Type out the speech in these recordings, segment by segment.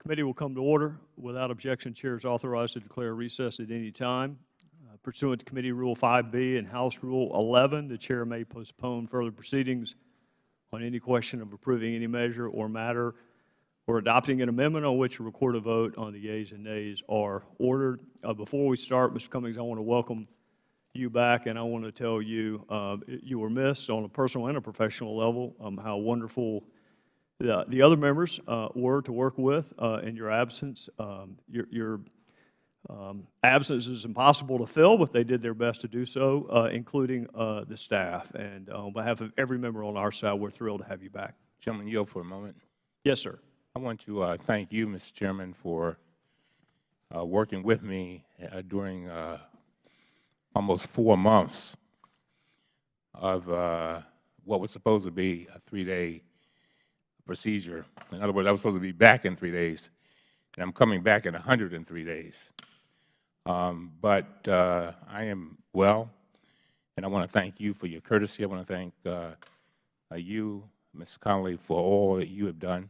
Committee will come to order. Without objection, Chair is authorized to declare recess at any time. Pursuant to Committee Rule 5B and House Rule 11, the Chair may postpone further proceedings on any question of approving any measure or matter or adopting an amendment on which a recorded vote on the yeas and nays are ordered. Before we start, Mr. Cummings, I want to welcome you back, and I want to tell you you were missed on a personal and a professional level, how wonderful the other members were to work with in your absence. Your absence is impossible to fill, but they did their best to do so, including the staff. And on behalf of every member on our side, we're thrilled to have you back. Gentleman, yield for a moment. Yes, sir. I want to thank you, Mr. Chairman, for working with me during almost 4 months of what was supposed to be a 3-day procedure. In other words, I was supposed to be back in 3 days, and I'm coming back in 103 days. But I am well, and I want to thank you for your courtesy. I want to thank you, Mr. Connolly, for all that you have done.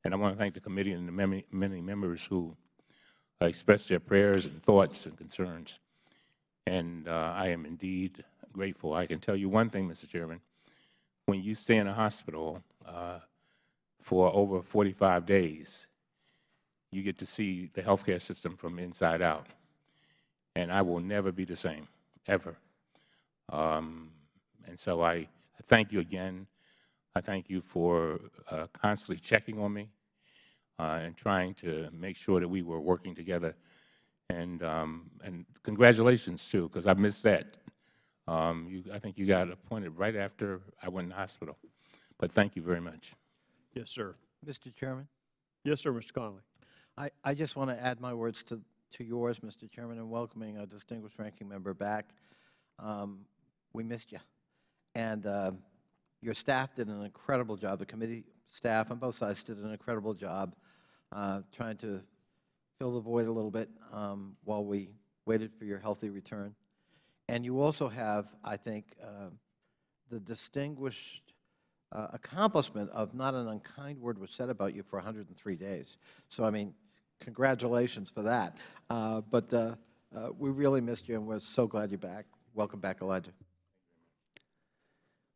And I want to thank the committee and the many members who expressed their prayers and thoughts and concerns. And I am indeed grateful. I can tell you one thing, Mr. Chairman. When you stay in a hospital for over 45 days, you get to see the healthcare system from inside out. And I will never be the same, ever. And so I thank you again. I thank you for constantly checking on me and trying to make sure that we were working together. And congratulations, too, because I missed that. I think you got appointed right after I went in the hospital. But thank you very much. Yes, sir. Mr. Chairman, Yes, sir, Mr. Connolly. I just want to add my words to yours, Mr. Chairman, in welcoming a distinguished ranking member back. We missed you. And your staff did an incredible job. The committee staff on both sides did an incredible job trying to fill the void a little bit while we waited for your healthy return. And you also have, I think, the distinguished accomplishment of not an unkind word was said about you for 103 days. So, I mean, congratulations for that. But we really missed you, and we're so glad you're back. Welcome back, Elijah.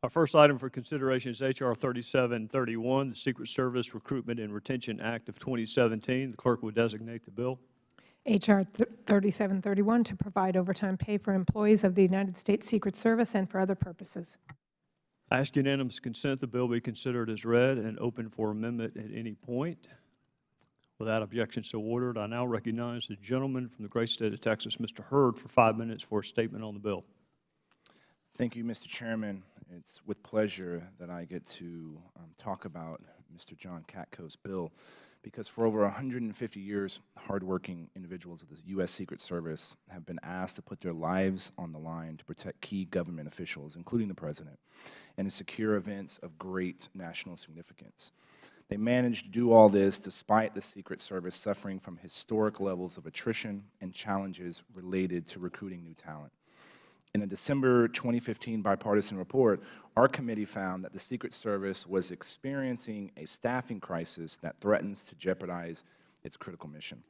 Our first item for consideration is H.R. 3731, the Secret Service Recruitment and Retention Act of 2017. The clerk will designate the bill. H.R. 3731, to provide overtime pay for employees of the United States Secret Service and for other purposes. I ask unanimous consent the bill be considered as read and open for amendment at any point. Without objection so ordered, I now recognize the gentleman from the great state of Texas, Mr. Hurd, for 5 minutes for a statement on the bill. Thank you, Mr. Chairman. It's with pleasure that I get to talk about Mr. John Katko's bill, because for over 150 years, hardworking individuals of the U.S. Secret Service have been asked to put their lives on the line to protect key government officials, including the President, and to secure events of great national significance. They managed to do all this despite the Secret Service suffering from historic levels of attrition and challenges related to recruiting new talent. In a December 2015 bipartisan report, our committee found that the Secret Service was experiencing a staffing crisis that threatens to jeopardize its critical mission.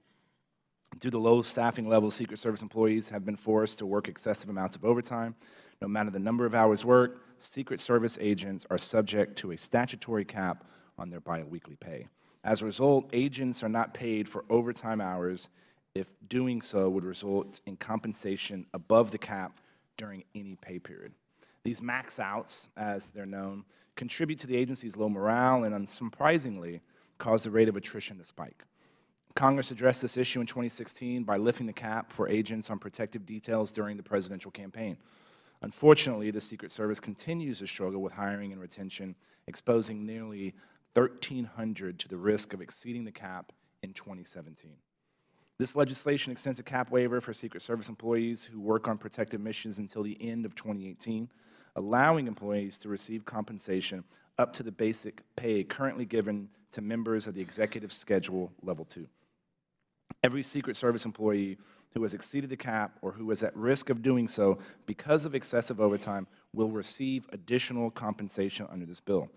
Due to low staffing levels, Secret Service employees have been forced to work excessive amounts of overtime. No matter the number of hours worked, Secret Service agents are subject to a statutory cap on their biweekly pay. As a result, agents are not paid for overtime hours if doing so would result in compensation above the cap during any pay period. These max outs, as they're known, contribute to the agency's low morale and, unsurprisingly, cause the rate of attrition to spike. Congress addressed this issue in 2016 by lifting the cap for agents on protective details during the presidential campaign. Unfortunately, the Secret Service continues to struggle with hiring and retention, exposing nearly 1,300 to the risk of exceeding the cap in 2017. This legislation extends a cap waiver for Secret Service employees who work on protective missions until the end of 2018, allowing employees to receive compensation up to the basic pay currently given to members of the Executive Schedule Level 2. Every Secret Service employee who has exceeded the cap or who is at risk of doing so because of excessive overtime will receive additional compensation under this bill.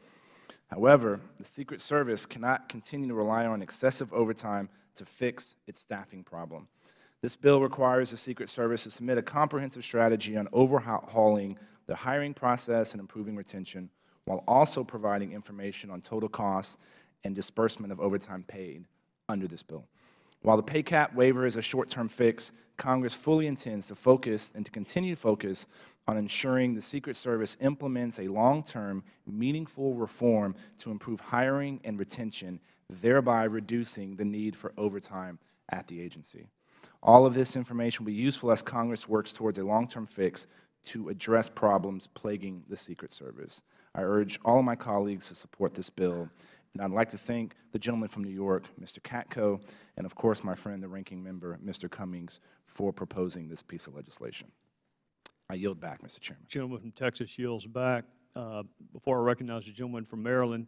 However, the Secret Service cannot continue to rely on excessive overtime to fix its staffing problem. This bill requires the Secret Service to submit a comprehensive strategy on overhauling the hiring process and improving retention, while also providing information on total costs and disbursement of overtime paid under this bill. While the pay cap waiver is a short-term fix, Congress fully intends to focus and to continue to focus on ensuring the Secret Service implements a long-term, meaningful reform to improve hiring and retention, thereby reducing the need for overtime at the agency. All of this information will be useful as Congress works towards a long-term fix to address problems plaguing the Secret Service. I urge all of my colleagues to support this bill, and I'd like to thank the gentleman from New York, Mr. Katko, and of course my friend, the ranking member, Mr. Cummings, for proposing this piece of legislation. I yield back, Mr. Chairman. Gentleman from Texas yields back. Before I recognize the gentleman from Maryland,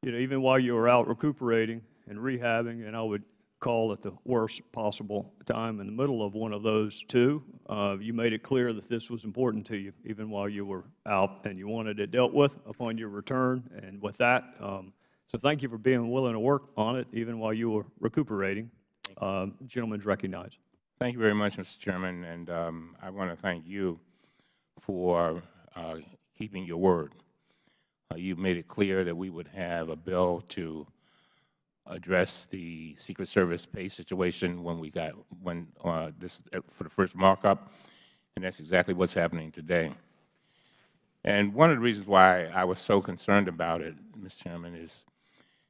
even while you were out recuperating and rehabbing, and I would call at the worst possible time in the middle of one of those two, you made it clear that this was important to you, even while you were out, and you wanted it dealt with upon your return. And with that, so thank you for being willing to work on it, even while you were recuperating. Gentleman's recognized. Thank you very much, Mr. Chairman, and I want to thank you for keeping your word. You made it clear that we would have a bill to address the Secret Service pay situation when this for the first markup, and that's exactly what's happening today. And one of the reasons why I was so concerned about it, Mr. Chairman, is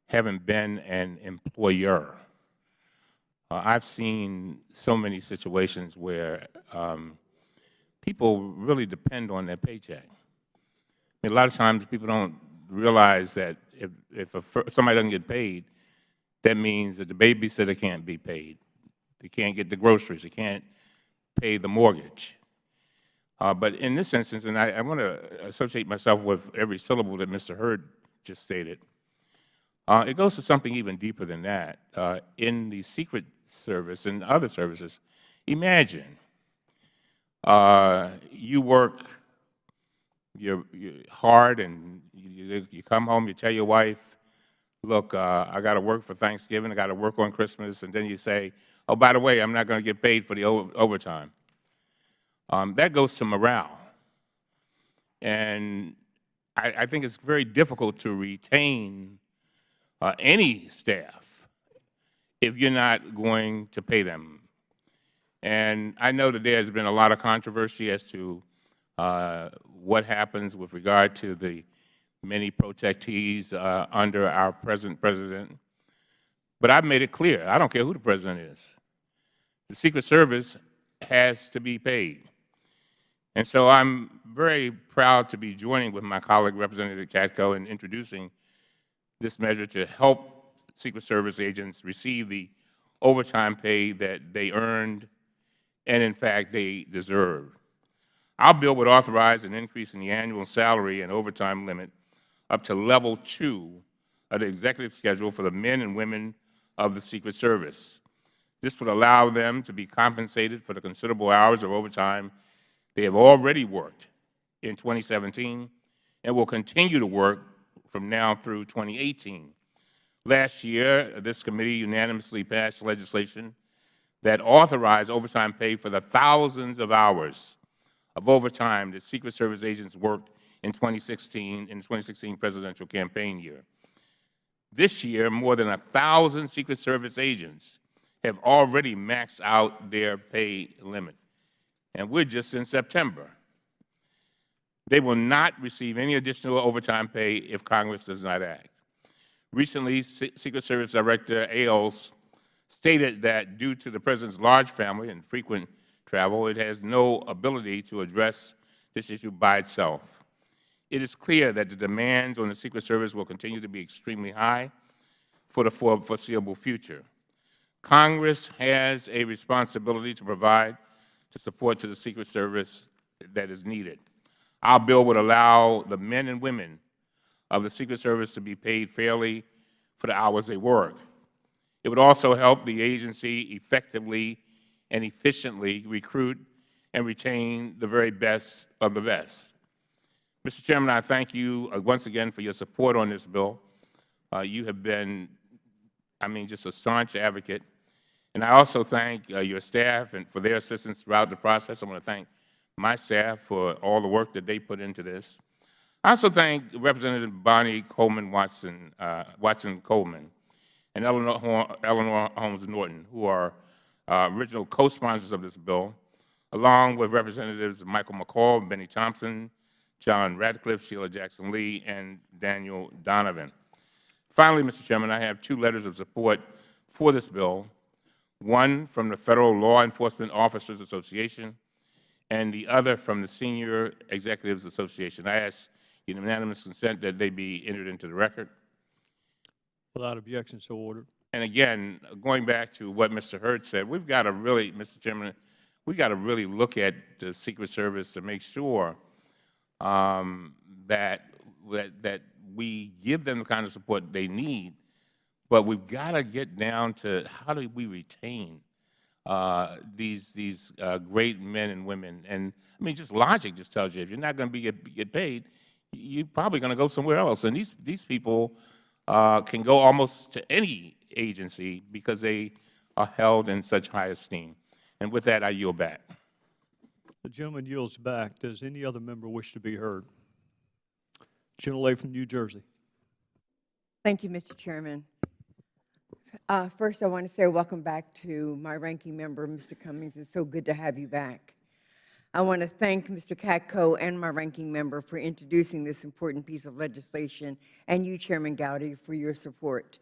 having been an employer. I've seen so many situations where people really depend on their paycheck. I mean, a lot of times people don't realize that if somebody doesn't get paid, that means that the babysitter can't be paid. They can't get the groceries. They can't pay the mortgage. But in this instance, and I want to associate myself with every syllable that Mr. Hurd just stated, it goes to something even deeper than that. In the Secret Service and other services, imagine you work you're hard and you come home, you tell your wife, look, I got to work for Thanksgiving, I got to work on Christmas, and then you say, oh, by the way, I'm not going to get paid for the overtime. That goes to morale. And I think it's very difficult to retain any staff if you're not going to pay them. And I know that there's been a lot of controversy as to what happens with regard to the many protectees under our present president. But I've made it clear, I don't care who the president is. The Secret Service has to be paid. And so I'm very proud to be joining with my colleague, Representative Katko, in introducing this measure to help Secret Service agents receive the overtime pay that they earned and, in fact, they deserve. Our bill would authorize an increase in the annual salary and overtime limit up to level 2 of the executive schedule for the men and women of the Secret Service. This would allow them to be compensated for the considerable hours of overtime they have already worked in 2017 and will continue to work from now through 2018. Last year, this committee unanimously passed legislation that authorized overtime pay for the thousands of hours of overtime that Secret Service agents worked in the 2016 presidential campaign year. This year, more than 1,000 Secret Service agents have already maxed out their pay limit, and we're just in September. They will not receive any additional overtime pay if Congress does not act. Recently, Secret Service Director Ailes stated that due to the President's large family and frequent travel, it has no ability to address this issue by itself. It is clear that the demands on the Secret Service will continue to be extremely high for the foreseeable future. Congress has a responsibility to provide the support to the Secret Service that is needed. Our bill would allow the men and women of the Secret Service to be paid fairly for the hours they work. It would also help the agency effectively and efficiently recruit and retain the very best of the best. Mr. Chairman, I thank you once again for your support on this bill. You have been, just a staunch advocate. And I also thank your staff and for their assistance throughout the process. I want to thank my staff for all the work that they put into this. I also thank Representative Bonnie Coleman Watson Coleman and Eleanor Holmes Norton, who are original co-sponsors of this bill, along with Representatives Michael McCall, Benny Thompson, John Radcliffe, Sheila Jackson Lee, and Daniel Donovan. Finally, Mr. Chairman, I have 2 letters of support for this bill, one from the Federal Law Enforcement Officers Association and the other from the Senior Executives Association. I ask unanimous consent that they be entered into the record. Without objection, so ordered. And again, going back to what Mr. Hurd said, we've got to really, Mr. Chairman, we've got to really look at the Secret Service to make sure that we give them the kind of support they need, but we've got to get down to how do we retain these great men and women. And just logic just tells you if you're not going to get paid, you're probably going to go somewhere else. And these people can go almost to any agency because they are held in such high esteem. And with that, I yield back. The gentleman yields back. Does any other member wish to be heard? Gentlelady from New Jersey. Thank you, Mr. Chairman. First, I want to say welcome back to my ranking member, Mr. Cummings. It's so good to have you back. I want to thank Mr. Katko and my ranking member for introducing this important piece of legislation, and you, Chairman Gowdy, for your support.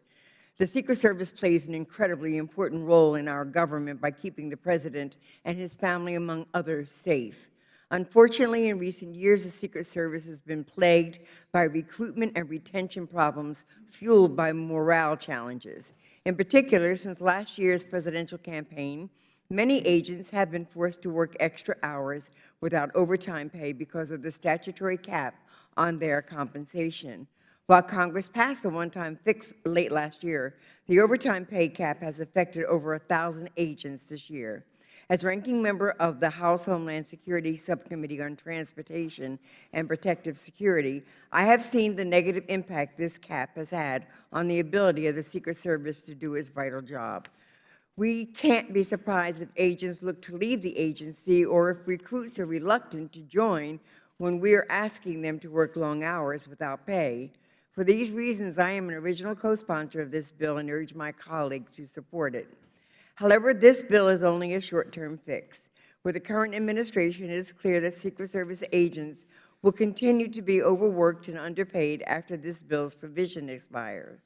The Secret Service plays an incredibly important role in our government by keeping the President and his family, among others, safe. Unfortunately, in recent years, the Secret Service has been plagued by recruitment and retention problems fueled by morale challenges. In particular, since last year's presidential campaign, many agents have been forced to work extra hours without overtime pay because of the statutory cap on their compensation. While Congress passed a one-time fix late last year, the overtime pay cap has affected over 1,000 agents this year. As ranking member of the House Homeland Security Subcommittee on Transportation and Protective Security, I have seen the negative impact this cap has had on the ability of the Secret Service to do its vital job. We can't be surprised if agents look to leave the agency or if recruits are reluctant to join when we are asking them to work long hours without pay. For these reasons, I am an original co-sponsor of this bill and urge my colleagues to support it. However, this bill is only a short-term fix. With the current administration, it is clear that Secret Service agents will continue to be overworked and underpaid after this bill's provision expires.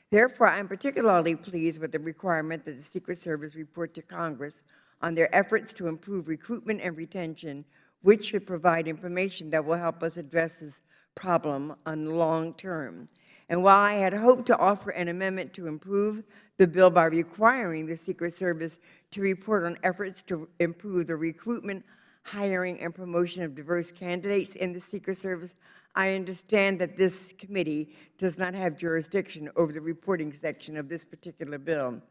Therefore, I am particularly pleased with the requirement that the Secret Service report to Congress on their efforts to improve recruitment and retention, which should provide information that will help us address this problem on the long term. And while I had hoped to offer an amendment to improve the bill by requiring the Secret Service to report on efforts to improve the recruitment, hiring, and promotion of diverse candidates in the Secret Service, I understand that this committee does not have jurisdiction over the reporting section of this particular bill.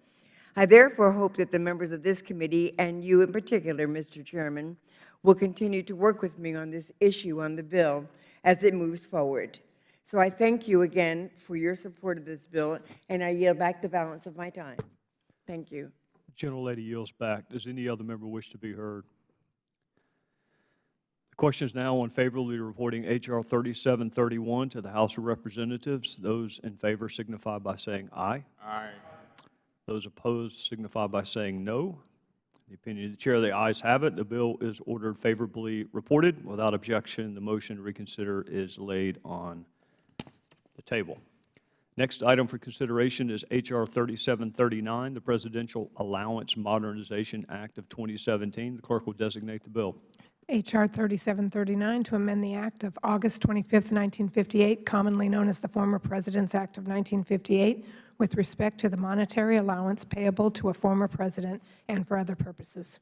I therefore hope that the members of this committee, and you in particular, Mr. Chairman, will continue to work with me on this issue on the bill as it moves forward. So I thank you again for your support of this bill, and I yield back the balance of my time. Thank you. The gentlelady yields back. Does any other member wish to be heard? The question is now on favorably reporting H.R. 3731 to the House of Representatives. Those in favor signify by saying aye. Aye. Those opposed signify by saying no. In the opinion of the chair, the ayes have it. The bill is ordered favorably reported. Without objection, the motion to reconsider is laid on the table. Next item for consideration is H.R. 3739, the Presidential Allowance Modernization Act of 2017. The clerk will designate the bill. H.R. 3739 to amend the Act of August 25th, 1958, commonly known as the Former President's Act of 1958, with respect to the monetary allowance payable to a former president and for other purposes.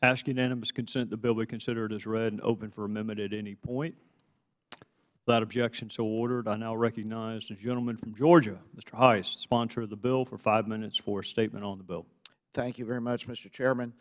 Ask unanimous consent the bill be considered as read and open for amendment at any point. Without objection, so ordered. I now recognize the gentleman from Georgia, Mr. Heiss, sponsor of the bill, for 5 minutes for a statement on the bill. Thank you very much, Mr. Chairman.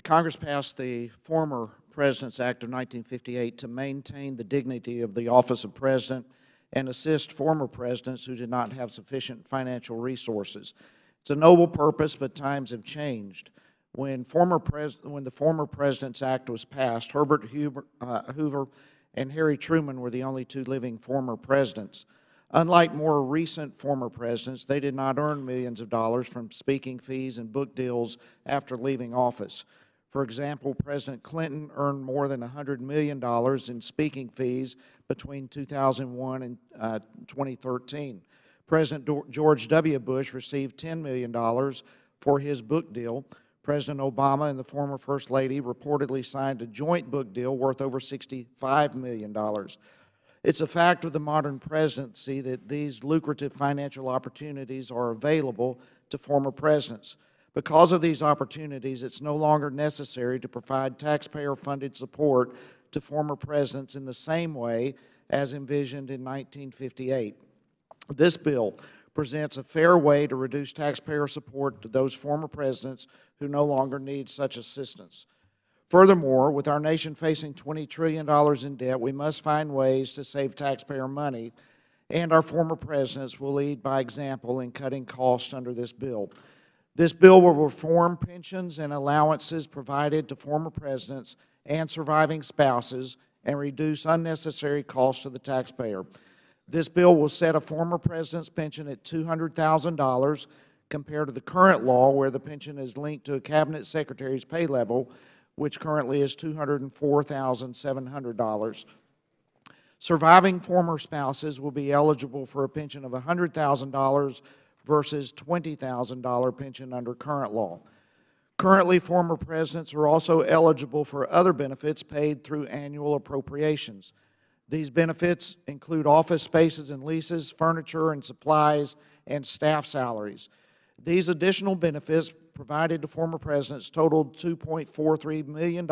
Congress passed the former President's Act of 1958 to maintain the dignity of the office of President and assist former presidents who did not have sufficient financial resources. It's a noble purpose, but times have changed. When the former President's Act was passed, Herbert Hoover and Harry Truman were the only two living former presidents. Unlike more recent former presidents, they did not earn millions of dollars from speaking fees and book deals after leaving office. For example, President Clinton earned more than $100 million in speaking fees between 2001 and 2013. President George W. Bush received $10 million for his book deal. President Obama and the former First Lady reportedly signed a joint book deal worth over $65 million. It's a fact of the modern presidency that these lucrative financial opportunities are available to former presidents. Because of these opportunities, it's no longer necessary to provide taxpayer-funded support to former presidents in the same way as envisioned in 1958. This bill presents a fair way to reduce taxpayer support to those former presidents who no longer need such assistance. Furthermore, with our nation facing $20 trillion in debt, we must find ways to save taxpayer money, and our former presidents will lead by example in cutting costs under this bill. This bill will reform pensions and allowances provided to former presidents and surviving spouses and reduce unnecessary costs to the taxpayer. This bill will set a former president's pension at $200,000 compared to the current law where the pension is linked to a cabinet secretary's pay level, which currently is $204,700. Surviving former spouses will be eligible for a pension of $100,000 versus $20,000 pension under current law. Currently, former presidents are also eligible for other benefits paid through annual appropriations. These benefits include office spaces and leases, furniture and supplies, and staff salaries. These additional benefits provided to former presidents totaled $2.43 million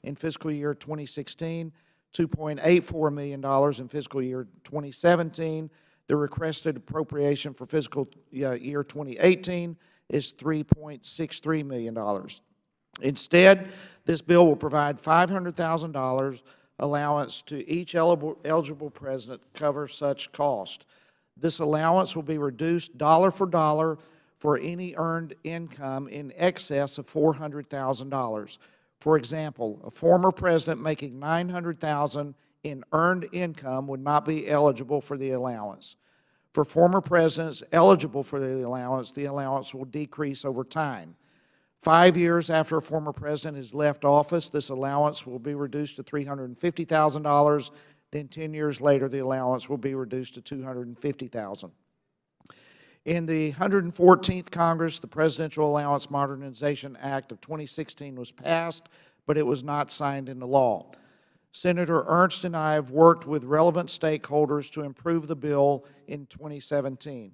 in fiscal year 2016, $2.84 million in fiscal year 2017. The requested appropriation for fiscal year 2018 is $3.63 million. Instead, this bill will provide $500,000 allowance to each eligible president to cover such cost. This allowance will be reduced dollar for dollar for any earned income in excess of $400,000. For example, a former president making $900,000 in earned income would not be eligible for the allowance. For former presidents eligible for the allowance will decrease over time. 5 years after a former president has left office, this allowance will be reduced to $350,000. Then 10 years later, the allowance will be reduced to $250,000. In the 114th Congress, the Presidential Allowance Modernization Act of 2016 was passed, but it was not signed into law. Senator Ernst and I have worked with relevant stakeholders to improve the bill in 2017.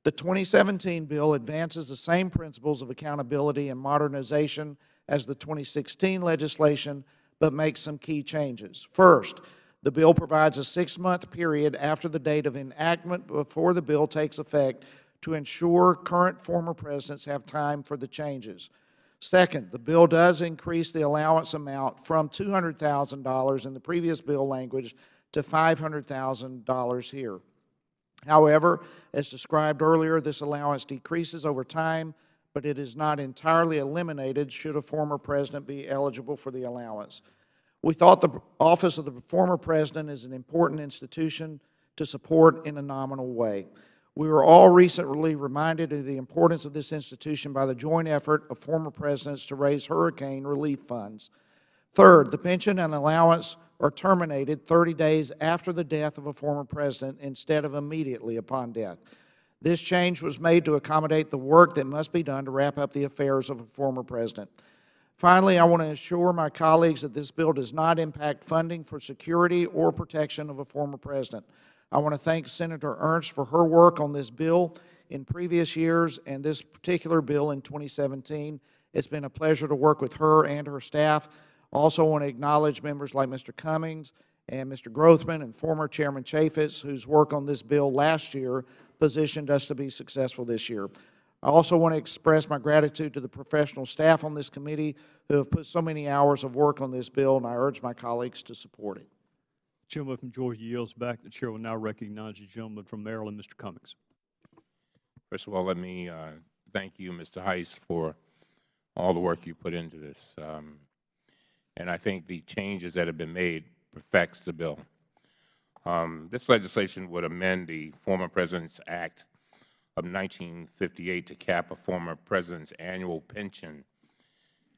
The 2017 bill advances the same principles of accountability and modernization as the 2016 legislation, but makes some key changes. First, the bill provides a 6-month period after the date of enactment before the bill takes effect to ensure current former presidents have time for the changes. Second, the bill does increase the allowance amount from $200,000 in the previous bill language to $500,000 here. However, as described earlier, this allowance decreases over time, but it is not entirely eliminated should a former president be eligible for the allowance. We thought the office of the former president is an important institution to support in a nominal way. We were all recently reminded of the importance of this institution by the joint effort of former presidents to raise hurricane relief funds. Third, the pension and allowance are terminated 30 days after the death of a former president instead of immediately upon death. This change was made to accommodate the work that must be done to wrap up the affairs of a former president. Finally, I want to assure my colleagues that this bill does not impact funding for security or protection of a former president. I want to thank Senator Ernst for her work on this bill in previous years and this particular bill in 2017. It's been a pleasure to work with her and her staff. I also want to acknowledge members like Mr. Cummings and Mr. Grothman and former Chairman Chaffetz, whose work on this bill last year positioned us to be successful this year. I also want to express my gratitude to the professional staff on this committee who have put so many hours of work on this bill, and I urge my colleagues to support it. Gentleman from Georgia yields back. The chair will now recognize the gentleman from Maryland, Mr. Cummings. First of all, let me thank you, Mr. Heiss, for all the work you put into this. And I think the changes that have been made perfects the bill. This legislation would amend the former President's Act of 1958 to cap a former president's annual pension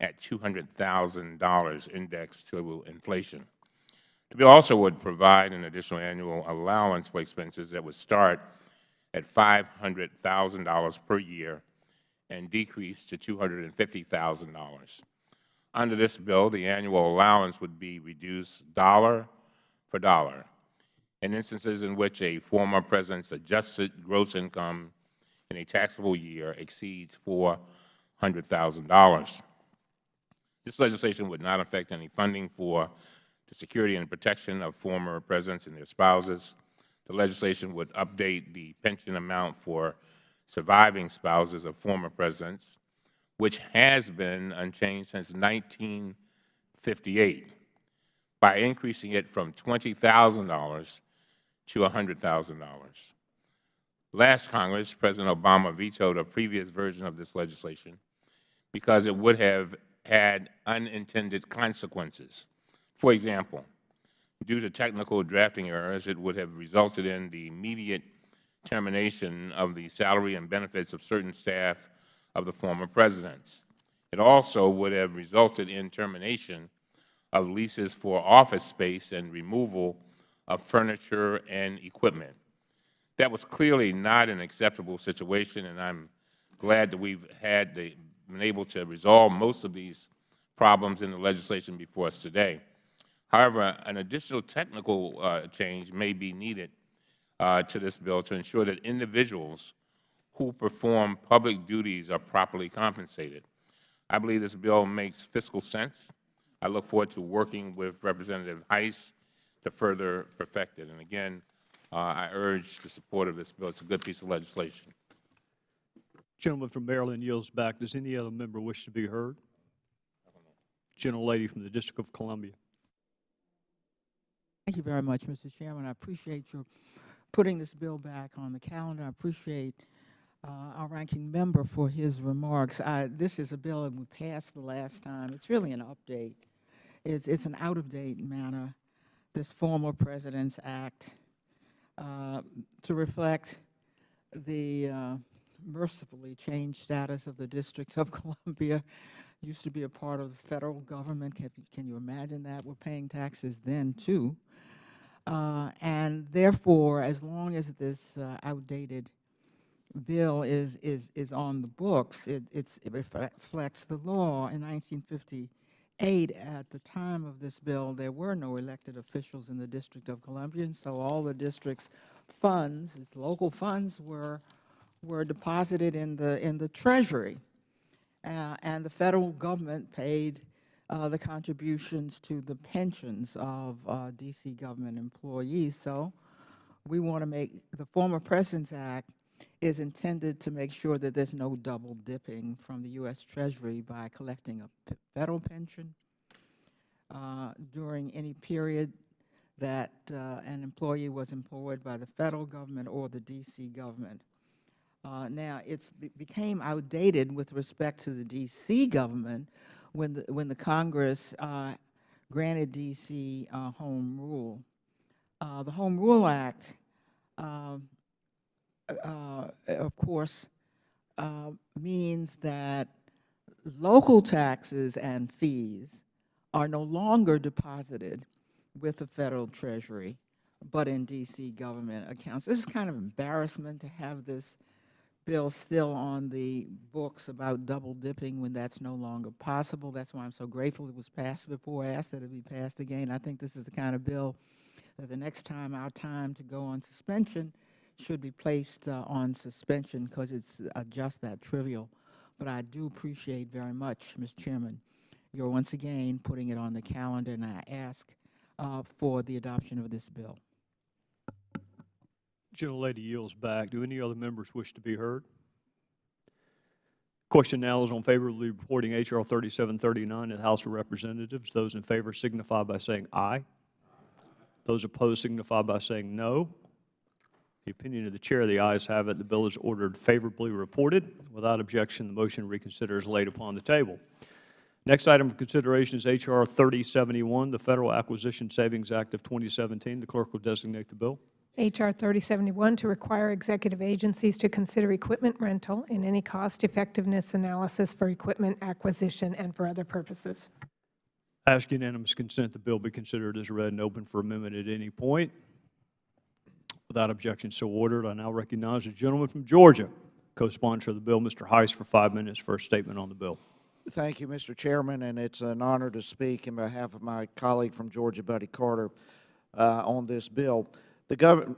at $200,000 indexed to inflation. The bill also would provide an additional annual allowance for expenses that would start at $500,000 per year and decrease to $250,000. Under this bill, the annual allowance would be reduced dollar for dollar in instances in which a former president's adjusted gross income in a taxable year exceeds $400,000. This legislation would not affect any funding for the security and protection of former presidents and their spouses. The legislation would update the pension amount for surviving spouses of former presidents, which has been unchanged since 1958, by increasing it from $20,000 to $100,000. Last Congress, President Obama vetoed a previous version of this legislation because it would have had unintended consequences. For example, due to technical drafting errors, it would have resulted in the immediate termination of the salary and benefits of certain staff of the former presidents. It also would have resulted in termination of leases for office space and removal of furniture and equipment. That was clearly not an acceptable situation, and I'm glad that we've been able to resolve most of these problems in the legislation before us today. However, an additional technical change may be needed to this bill to ensure that individuals who perform public duties are properly compensated. I believe this bill makes fiscal sense. I look forward to working with Representative Heiss to further perfect it. And again, I urge the support of this bill. It's a good piece of legislation. Gentleman from Maryland yields back. Does any other member wish to be heard? Gentlelady from the District of Columbia. Thank you very much, Mr. Chairman. I appreciate your putting this bill back on the calendar. I appreciate our ranking member for his remarks. This is a bill that we passed the last time. It's really an update. It's an out-of-date matter, this former President's Act, to reflect the mercifully changed status of the District of Columbia. Used to be a part of the federal government. Can you imagine that? We're paying taxes then, too. And therefore, as long as this outdated bill is on the books, it reflects the law. In 1958, at the time of this bill, there were no elected officials in the District of Columbia, and so all the district's funds, its local funds, were deposited in the Treasury. And the federal government paid the contributions to the pensions of D.C. government employees. So we want to make, the former President's Act is intended to make sure that there's no double dipping from the U.S. Treasury by collecting a federal pension during any period that an employee was employed by the federal government or the D.C. government. Now, it became outdated with respect to the D.C. government when the Congress granted D.C. Home Rule. The Home Rule Act, of course, means that local taxes and fees are no longer deposited with the federal Treasury, but in D.C. government accounts. This is kind of embarrassment to have this bill still on the books about double dipping when that's no longer possible. That's why I'm so grateful it was passed before. I asked that it be passed again. I think this is the kind of bill that the next time our time to go on suspension should be placed on suspension, because it's just that trivial. But I do appreciate very much, Mr. Chairman, you're once again putting it on the calendar, and I ask for the adoption of this bill. Gentlelady yields back. Do any other members wish to be heard? Question now is on favorably reporting H.R. 3739 to the House of Representatives. Those in favor signify by saying aye. Those opposed signify by saying no. The opinion of the chair, the ayes have it. The bill is ordered favorably reported. Without objection, the motion to reconsider is laid upon the table. Next item of consideration is H.R. 3071, the Federal Acquisition Savings Act of 2017. The clerk will designate the bill. H.R. 3071 to require executive agencies to consider equipment rental in any cost-effectiveness analysis for equipment acquisition and for other purposes. Ask unanimous consent the bill be considered as read and open for amendment at any point. Without objection, so ordered. I now recognize the gentleman from Georgia, co-sponsor of the bill, Mr. Heiss, for 5 minutes for a statement on the bill. Thank you, Mr. Chairman, and it's an honor to speak in behalf of my colleague from Georgia, Buddy Carter, on this bill. The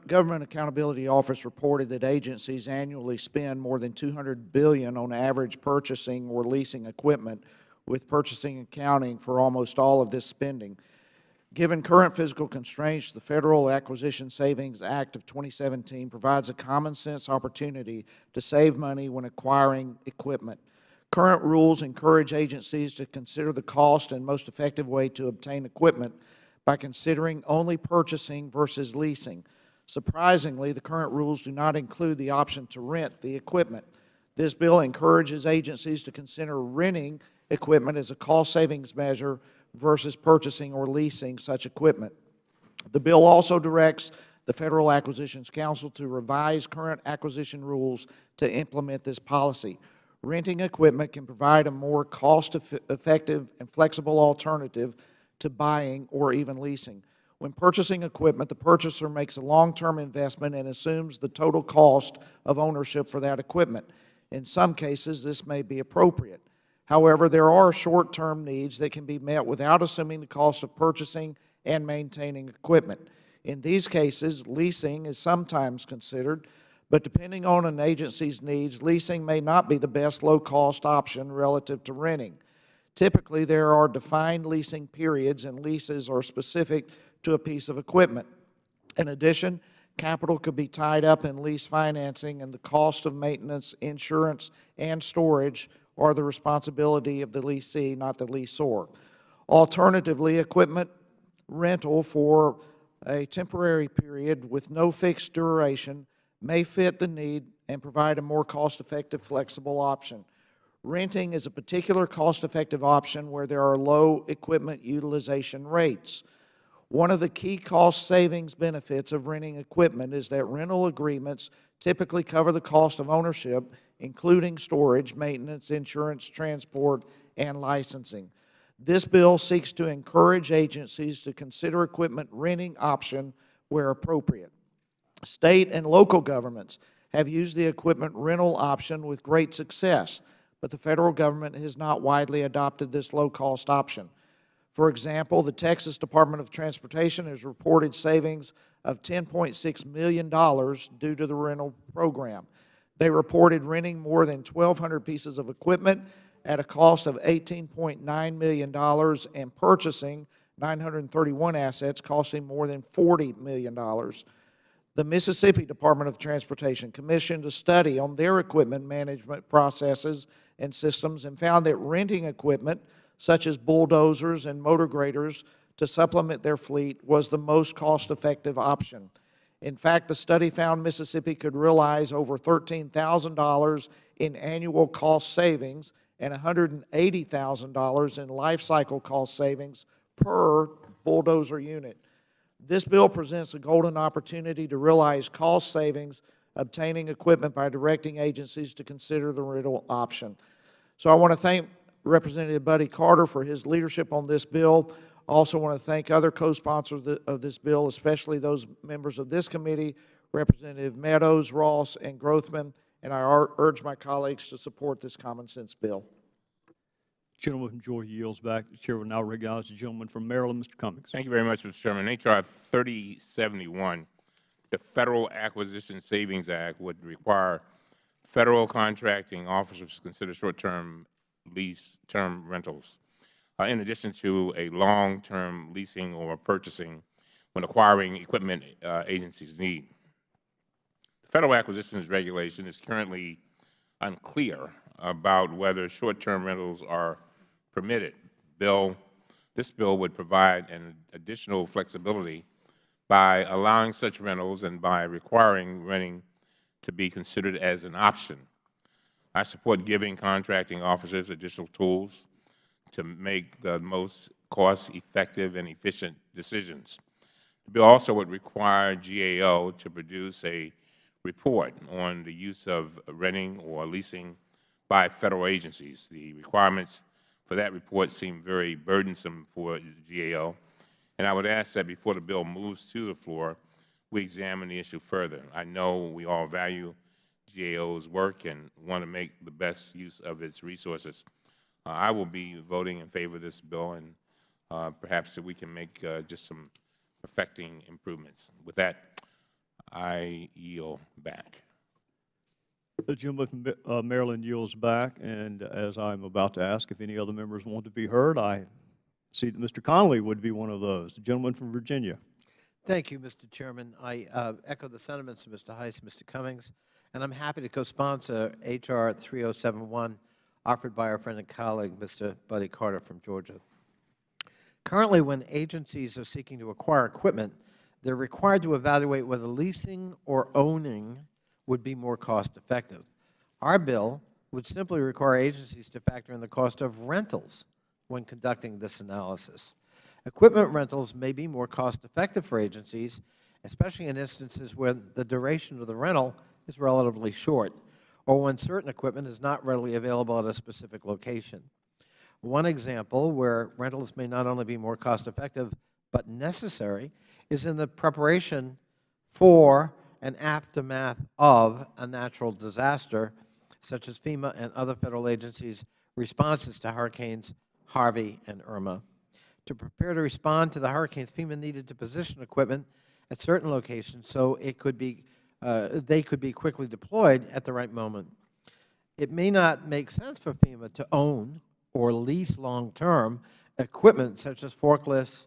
Government Accountability Office reported that agencies annually spend more than $200 billion on average purchasing or leasing equipment, with purchasing accounting for almost all of this spending. Given current fiscal constraints, the Federal Acquisition Savings Act of 2017 provides a common-sense opportunity to save money when acquiring equipment. Current rules encourage agencies to consider the cost and most effective way to obtain equipment by considering only purchasing versus leasing. Surprisingly, the current rules do not include the option to rent the equipment. This bill encourages agencies to consider renting equipment as a cost savings measure versus purchasing or leasing such equipment. The bill also directs the Federal Acquisitions Council to revise current acquisition rules to implement this policy. Renting equipment can provide a more cost-effective and flexible alternative to buying or even leasing. When purchasing equipment, the purchaser makes a long-term investment and assumes the total cost of ownership for that equipment. In some cases, this may be appropriate. However, there are short-term needs that can be met without assuming the cost of purchasing and maintaining equipment. In these cases, leasing is sometimes considered, but depending on an agency's needs, leasing may not be the best low-cost option relative to renting. Typically, there are defined leasing periods, and leases are specific to a piece of equipment. In addition, capital could be tied up in lease financing, and the cost of maintenance, insurance, and storage are the responsibility of the lessee, not the lessor. Alternatively, equipment rental for a temporary period with no fixed duration may fit the need and provide a more cost-effective, flexible option. Renting is a particular cost-effective option where there are low equipment utilization rates. One of the key cost savings benefits of renting equipment is that rental agreements typically cover the cost of ownership, including storage, maintenance, insurance, transport, and licensing. This bill seeks to encourage agencies to consider equipment renting option where appropriate. State and local governments have used the equipment rental option with great success, but the federal government has not widely adopted this low-cost option. For example, the Texas Department of Transportation has reported savings of $10.6 million due to the rental program. They reported renting more than 1,200 pieces of equipment at a cost of $18.9 million and purchasing 931 assets costing more than $40 million. The Mississippi Department of Transportation commissioned a study on their equipment management processes and systems and found that renting equipment, such as bulldozers and motor graders, to supplement their fleet was the most cost-effective option. In fact, the study found Mississippi could realize over $13,000 in annual cost savings and $180,000 in life cycle cost savings per bulldozer unit. This bill presents a golden opportunity to realize cost savings obtaining equipment by directing agencies to consider the rental option. So I want to thank Representative Buddy Carter for his leadership on this bill. I also want to thank other co-sponsors of this bill, especially those members of this committee, Representative Meadows, Ross, and Grothman, and I urge my colleagues to support this common sense bill. Gentleman from Georgia yields back. The chair will now recognize the gentleman from Maryland, Mr. Cummings. Thank you very much, Mr. Chairman. H.R. 3071, the Federal Acquisition Savings Act, would require federal contracting officers to consider short-term lease term rentals, in addition to a long-term leasing or purchasing when acquiring equipment agencies need. The Federal Acquisitions Regulation is currently unclear about whether short-term rentals are permitted. This bill would provide an additional flexibility by allowing such rentals and by requiring renting to be considered as an option. I support giving contracting officers additional tools to make the most cost-effective and efficient decisions. The bill also would require GAO to produce a report on the use of renting or leasing by federal agencies. The requirements for that report seem very burdensome for GAO, and I would ask that before the bill moves to the floor, we examine the issue further. I know we all value GAO's work and want to make the best use of its resources. I will be voting in favor of this bill, and perhaps we can make just some perfecting improvements. With that, I yield back. The gentleman from Maryland yields back, and as I'm about to ask if any other members want to be heard, I see that Mr. Connolly would be one of those. The gentleman from Virginia. Thank you, Mr. Chairman. I echo the sentiments of Mr. Heiss and Mr. Cummings, and I'm happy to co-sponsor H.R. 3071, offered by our friend and colleague, Mr. Buddy Carter from Georgia. Currently, when agencies are seeking to acquire equipment, they're required to evaluate whether leasing or owning would be more cost-effective. Our bill would simply require agencies to factor in the cost of rentals when conducting this analysis. Equipment rentals may be more cost-effective for agencies, especially in instances where the duration of the rental is relatively short, or when certain equipment is not readily available at a specific location. One example where rentals may not only be more cost-effective but necessary is in the preparation for and aftermath of a natural disaster, such as FEMA and other federal agencies' responses to Hurricanes Harvey and Irma. To prepare to respond to the hurricanes, FEMA needed to position equipment at certain locations so they could be quickly deployed at the right moment. It may not make sense for FEMA to own or lease long-term equipment such as forklifts,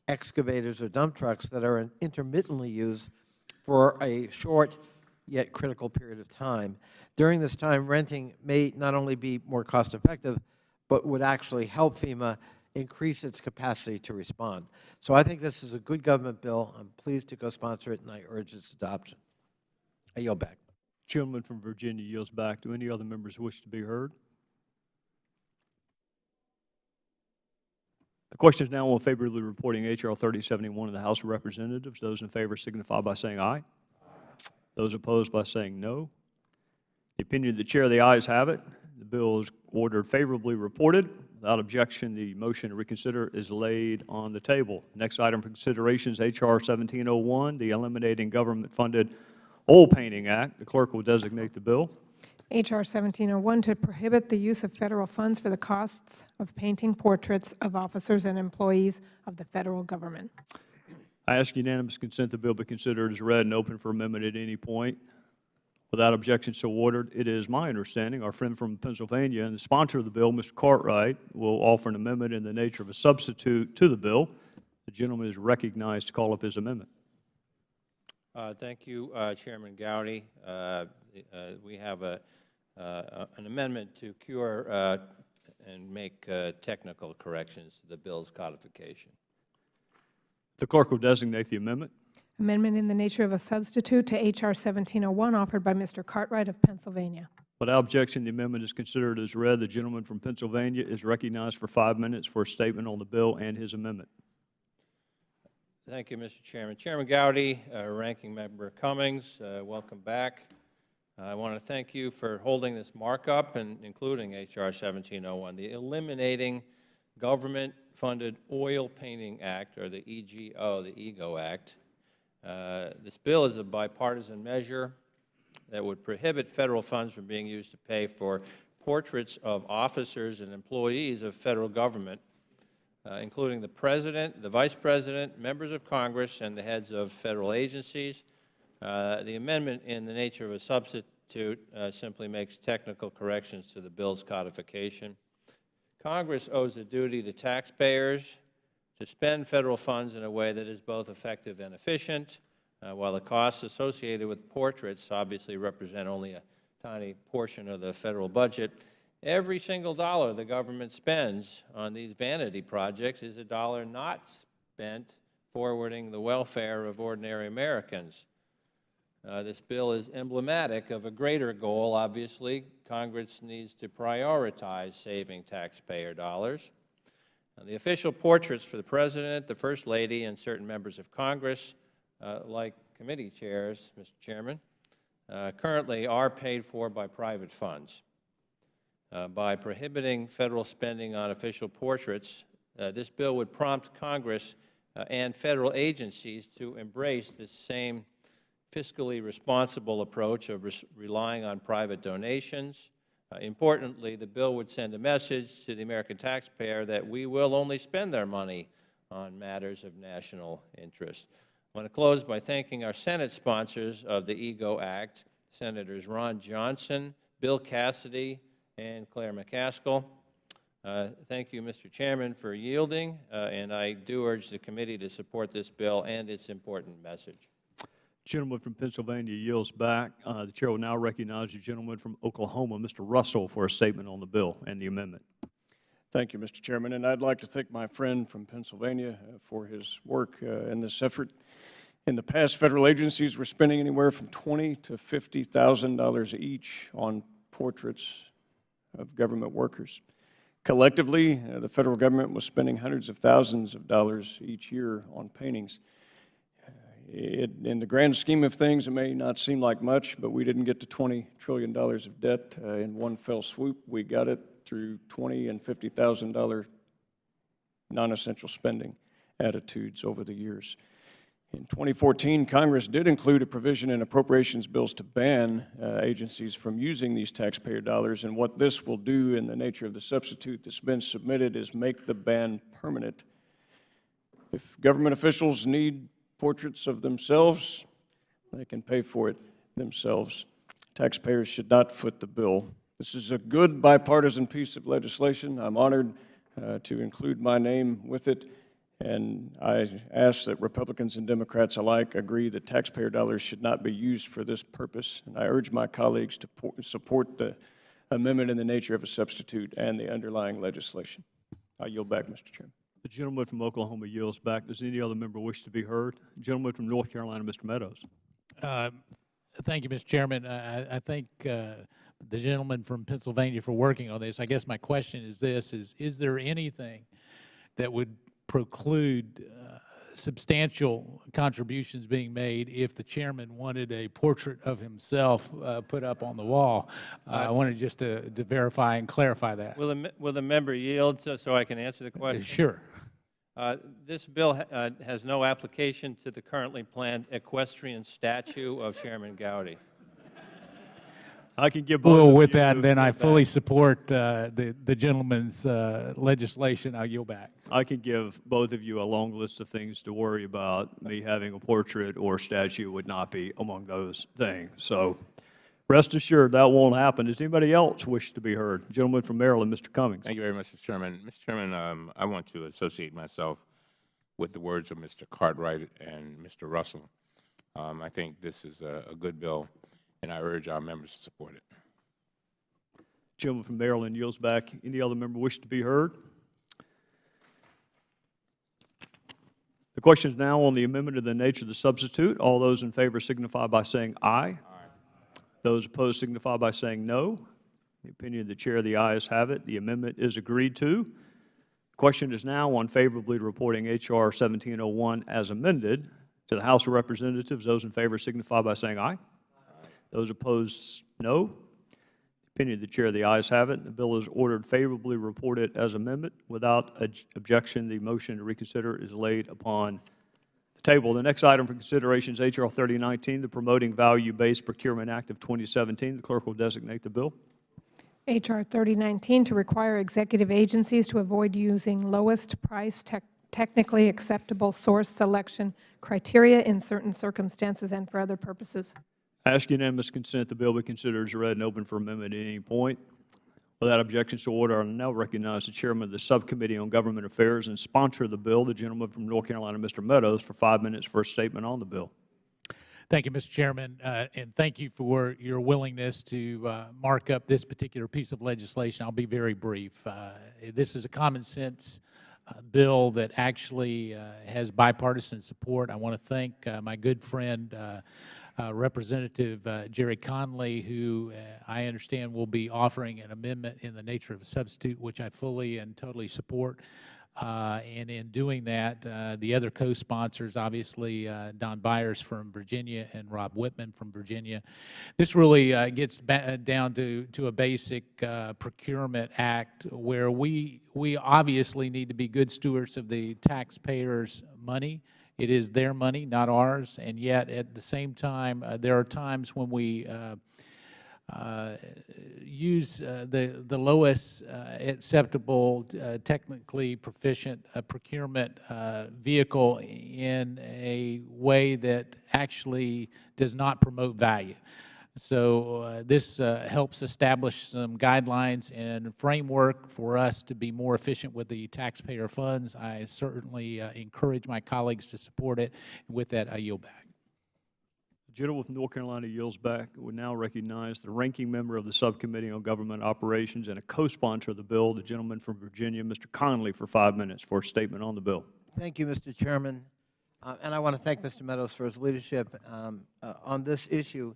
excavators, or dump trucks that are intermittently used for a short yet critical period of time. During this time, renting may not only be more cost-effective, but would actually help FEMA increase its capacity to respond. So I think this is a good government bill. I'm pleased to co-sponsor it, and I urge its adoption. I yield back. Gentleman from Virginia yields back. Do any other members wish to be heard? The question is now on favorably reporting H.R. 3071 in the House of Representatives. Those in favor signify by saying aye. Those opposed by saying no. The opinion of the Chair, the ayes have it. The bill is ordered favorably reported. Without objection, the motion to reconsider is laid on the table. Next item for consideration is H.R. 1701, the Eliminating Government-Funded Oil Painting Act. The clerk will designate the bill. H.R. 1701 to prohibit the use of federal funds for the costs of painting portraits of officers and employees of the federal government. I ask unanimous consent the bill be considered as read and open for amendment at any point. Without objection, so ordered. It is my understanding our friend from Pennsylvania and the sponsor of the bill, Mr. Cartwright, will offer an amendment in the nature of a substitute to the bill. The gentleman is recognized to call up his amendment. Thank you, Chairman Gowdy. We have an amendment to cure and make technical corrections to the bill's codification. The clerk will designate the amendment. Amendment in the nature of a substitute to H.R. 1701 offered by Mr. Cartwright of Pennsylvania. Without objection, the amendment is considered as read. The gentleman from Pennsylvania is recognized for 5 minutes for a statement on the bill and his amendment. Thank you, Mr. Chairman. Chairman Gowdy, Ranking Member Cummings, welcome back. I want to thank you for holding this markup and including H.R. 1701, the Eliminating Government-Funded Oil Painting Act, or the EGO, the EGO Act. This bill is a bipartisan measure that would prohibit federal funds from being used to pay for portraits of officers and employees of federal government, including the President, the Vice President, members of Congress, and the heads of federal agencies. The amendment in the nature of a substitute simply makes technical corrections to the bill's codification. Congress owes a duty to taxpayers to spend federal funds in a way that is both effective and efficient, while the costs associated with portraits obviously represent only a tiny portion of the federal budget. Every single dollar the government spends on these vanity projects is a dollar not spent forwarding the welfare of ordinary Americans. This bill is emblematic of a greater goal. Obviously, Congress needs to prioritize saving taxpayer dollars. The official portraits for the President, the First Lady, and certain members of Congress, like committee chairs, Mr. Chairman, currently are paid for by private funds. By prohibiting federal spending on official portraits, this bill would prompt Congress and federal agencies to embrace this same fiscally responsible approach of relying on private donations. Importantly, the bill would send a message to the American taxpayer that we will only spend their money on matters of national interest. I want to close by thanking our Senate sponsors of the EGO Act, Senators Ron Johnson, Bill Cassidy, and Claire McCaskill. Thank you, Mr. Chairman, for yielding, and I do urge the committee to support this bill and its important message. Gentleman from Pennsylvania yields back. The chair will now recognize the gentleman from Oklahoma, Mr. Russell, for a statement on the bill and the amendment. Thank you, Mr. Chairman, and I'd like to thank my friend from Pennsylvania for his work in this effort. In the past, federal agencies were spending anywhere from $20,000 to $50,000 each on portraits of government workers. Collectively, the federal government was spending hundreds of thousands of dollars each year on paintings. In the grand scheme of things, it may not seem like much, but we didn't get to $20 trillion of debt in one fell swoop. We got it through $20,000 and $50,000 non-essential spending attitudes over the years. In 2014, Congress did include a provision in appropriations bills to ban agencies from using these taxpayer dollars, and what this will do in the nature of the substitute that's been submitted is make the ban permanent. If government officials need portraits of themselves, they can pay for it themselves. Taxpayers should not foot the bill. This is a good bipartisan piece of legislation. I'm honored to include my name with it, and I ask that Republicans and Democrats alike agree that taxpayer dollars should not be used for this purpose, and I urge my colleagues to support the amendment in the nature of a substitute and the underlying legislation. I yield back, Mr. Chairman. The gentleman from Oklahoma yields back. Does any other member wish to be heard? The gentleman from North Carolina, Mr. Meadows. Thank you, Mr. Chairman. I thank the gentleman from Pennsylvania for working on this. I guess my question is this, is there anything that would preclude substantial contributions being made if the chairman wanted a portrait of himself put up on the wall? I wanted just to verify and clarify that. Will the member yield so I can answer the question? Sure. This bill has no application to the currently planned equestrian statue of Chairman Gowdy. I can give both Well, of with you that, then I feedback. fully support the gentleman's legislation. I'll yield back. I can give both of you a long list of things to worry about. Me having a portrait or statue would not be among those things. So rest assured that won't happen. Does anybody else wish to be heard? Gentleman from Maryland, Mr. Cummings. Thank you very much, Mr. Chairman. Mr. Chairman, I want to associate myself with the words of Mr. Cartwright and Mr. Russell. I think this is a good bill, and I urge our members to support it. Gentleman from Maryland yields back. Any other member wish to be heard? The question is now on the amendment of the nature of the substitute. All those in favor signify by saying aye. Those opposed signify by saying no. The opinion of the chair, the ayes have it. The amendment is agreed to. The question is now on favorably reporting H.R. 1701 as amended to the House of Representatives. Those in favor signify by saying aye. Those opposed, no. The opinion of the chair, the ayes have it. The bill is ordered favorably reported as amendment. Without objection, the motion to reconsider is laid upon the table. The next item for consideration is H.R. 3019, the Promoting Value-Based Procurement Act of 2017. The clerk will designate the bill. H.R. 3019 to require executive agencies to avoid using lowest price technically acceptable source selection criteria in certain circumstances and for other purposes. I ask unanimous consent the bill be considered as read and open for amendment at any point. Without objections to order, I now recognize the chairman of the Subcommittee on Government Affairs and sponsor of the bill, the gentleman from North Carolina, Mr. Meadows, for 5 minutes for a statement on the bill. Thank you, Mr. Chairman, and thank you for your willingness to mark up this particular piece of legislation. I'll be very brief. This is a common sense bill that actually has bipartisan support. I want to thank my good friend, Representative Jerry Conley, who I understand will be offering an amendment in the nature of a substitute, which I fully and totally support. And in doing that, the other co-sponsors, obviously, Don Byers from Virginia and Rob Whitman from Virginia. This really gets down to a basic procurement act where we obviously need to be good stewards of the taxpayers' money. It is their money, not ours, and yet at the same time, there are times when we use the lowest acceptable, technically proficient procurement vehicle in a way that actually does not promote value. So this helps establish some guidelines and framework for us to be more efficient with the taxpayer funds. I certainly encourage my colleagues to support it. With that, I yield back. The gentleman from North Carolina yields back. We now recognize the ranking member of the Subcommittee on Government Operations and a co-sponsor of the bill, the gentleman from Virginia, Mr. Conley, for 5 minutes for a statement on the bill. Thank you, Mr. Chairman. And I want to thank Mr. Meadows for his leadership on this issue.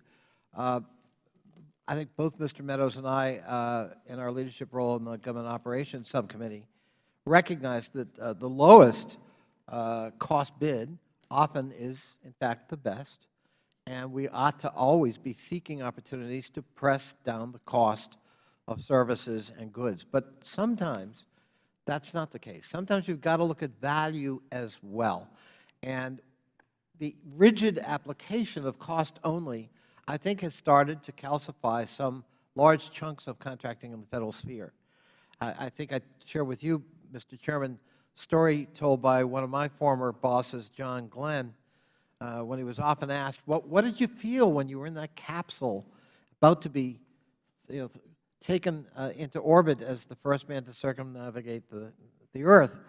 I think both Mr. Meadows and I, in our leadership role in the Government Operations Subcommittee, recognize that the lowest cost bid often is, in fact, the best. And we ought to always be seeking opportunities to press down the cost of services and goods. But sometimes that's not the case. Sometimes you've got to look at value as well. And the rigid application of cost only, I think, has started to calcify some large chunks of contracting in the federal sphere. I think I share with you, Mr. Chairman, a story told by one of my former bosses, John Glenn, when he was often asked, what did you feel when you were in that capsule about to be taken into orbit as the first man to circumnavigate the Earth?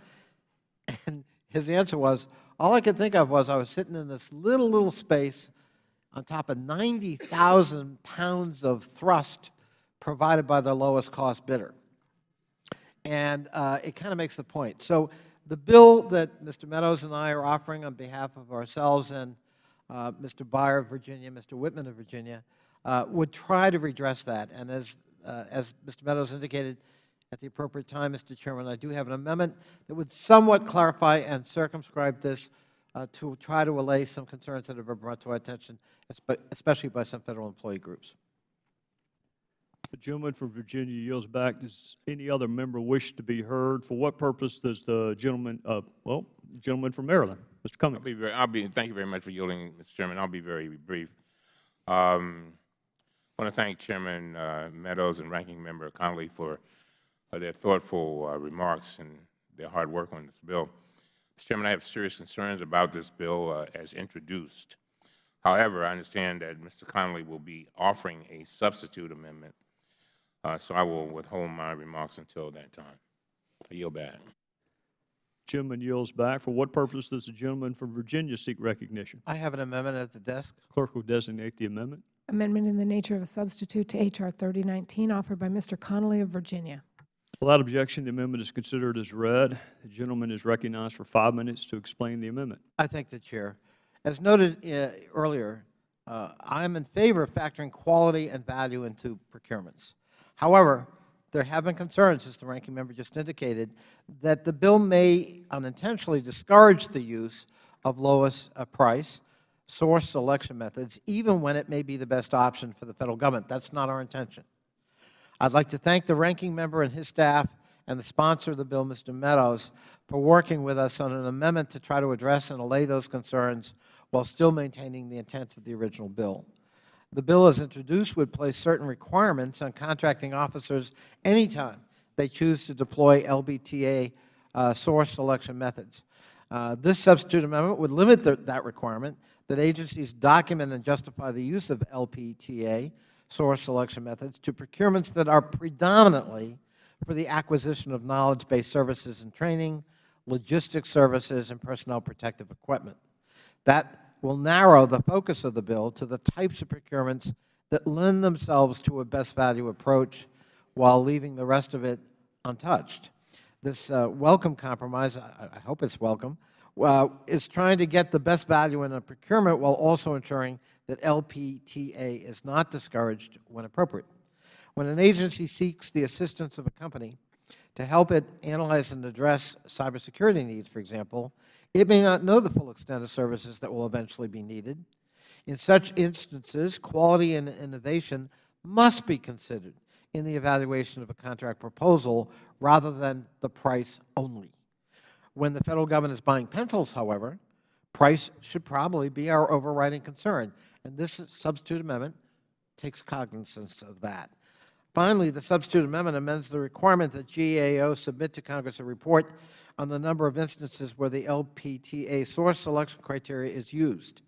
And his answer was, all I could think of was I was sitting in this little space on top of 90,000 pounds of thrust provided by the lowest cost bidder. And it kind of makes the point. So the bill that Mr. Meadows and I are offering on behalf of ourselves and Mr. Byer of Virginia, Mr. Whitman of Virginia, would try to redress that. And as Mr. Meadows indicated at the appropriate time, Mr. Chairman, I do have an amendment that would somewhat clarify and circumscribe this to try to allay some concerns that have been brought to our attention, especially by some federal employee groups. The gentleman from Virginia yields back. Does any other member wish to be heard? For what purpose does the gentleman, the gentleman from Maryland, Mr. Cummings? Thank you very much for yielding, Mr. Chairman. I'll be very brief. I want to thank Chairman Meadows and Ranking Member Conley for their thoughtful remarks and their hard work on this bill. Mr. Chairman, I have serious concerns about this bill as introduced. However, I understand that Mr. Conley will be offering a substitute amendment, so I will withhold my remarks until that time. I yield back. Gentleman yields back. For what purpose does the gentleman from Virginia seek recognition? I have an amendment at the desk. Clerk will designate the amendment. Amendment in the nature of a substitute to H.R. 3019, offered by Mr. Connolly of Virginia. Without objection, the amendment is considered as read. The gentleman is recognized for 5 minutes to explain the amendment. I thank the Chair. As noted earlier, I am in favor of factoring quality and value into procurements. However, there have been concerns, as the ranking member just indicated, that the bill may unintentionally discourage the use of lowest price source selection methods, even when it may be the best option for the federal government. That's not our intention. I'd like to thank the ranking member and his staff and the sponsor of the bill, Mr. Meadows, for working with us on an amendment to try to address and allay those concerns while still maintaining the intent of the original bill. The bill as introduced would place certain requirements on contracting officers anytime they choose to deploy LBTA source selection methods. This substitute amendment would limit that requirement, that agencies document and justify the use of LPTA source selection methods to procurements that are predominantly for the acquisition of knowledge-based services and training, logistics services, and personnel protective equipment. That will narrow the focus of the bill to the types of procurements that lend themselves to a best value approach while leaving the rest of it untouched. This welcome compromise, I hope it's welcome, is trying to get the best value in a procurement while also ensuring that LPTA is not discouraged when appropriate. When an agency seeks the assistance of a company to help it analyze and address cybersecurity needs, for example, it may not know the full extent of services that will eventually be needed. In such instances, quality and innovation must be considered in the evaluation of a contract proposal rather than the price only. When the Federal Government is buying pencils, however, price should probably be our overriding concern, and this substitute amendment takes cognizance of that. Finally, the substitute amendment amends the requirement that GAO submit to Congress a report on the number of instances where the LPTA source selection criteria is used.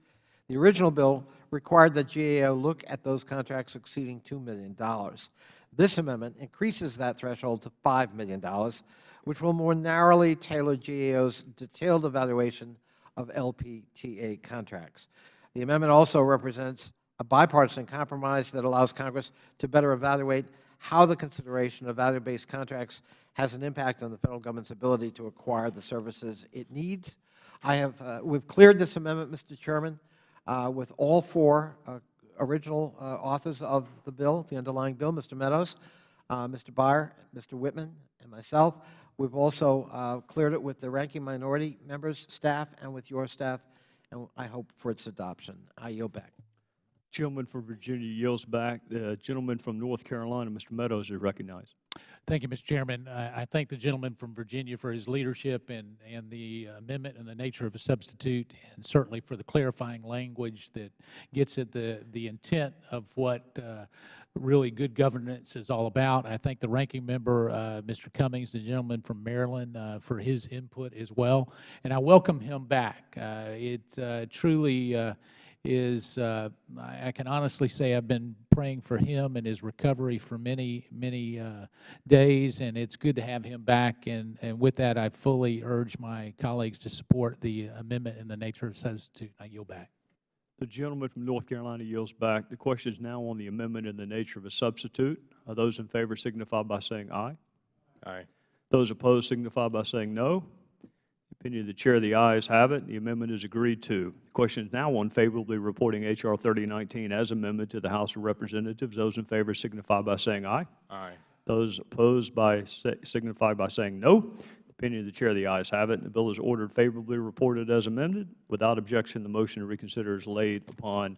The original bill required that GAO look at those contracts exceeding $2 million. This amendment increases that threshold to $5 million, which will more narrowly tailor GAO's detailed evaluation of LPTA contracts. The amendment also represents a bipartisan compromise that allows Congress to better evaluate how the consideration of value-based contracts has an impact on the Federal Government's ability to acquire the services it needs. We've cleared this amendment, Mr. Chairman, with all four original authors of the bill, the underlying bill, Mr. Meadows, Mr. Byer, Mr. Whitman, and myself. We've also cleared it with the ranking minority members, staff, and with your staff, and I hope for its adoption. I yield back. Gentleman from Virginia yields back. The gentleman from North Carolina, Mr. Meadows, is recognized. Thank you, Mr. Chairman. I thank the gentleman from Virginia for his leadership and the amendment and the nature of a substitute, and certainly for the clarifying language that gets at the intent of what really good governance is all about. I thank the ranking member, Mr. Cummings, the gentleman from Maryland, for his input as well, and I welcome him back. It truly is, I can honestly say I've been praying for him and his recovery for many, many days, and it's good to have him back. And with that, I fully urge my colleagues to support the amendment in the nature of substitute. I yield back. The gentleman from North Carolina yields back. The question is now on the amendment in the nature of a substitute. Those in favor signify by saying aye. Aye. Those opposed signify by saying no. Opinion of the chair, the ayes have it. The amendment is agreed to. The question is now on favorably reporting H.R. 3019 as amendment to the House of Representatives. Those in favor signify by saying aye. Aye. Those opposed signify by saying no. Opinion of the chair, the ayes have it. And the bill is ordered favorably reported as amended. Without objection, the motion to reconsider is laid upon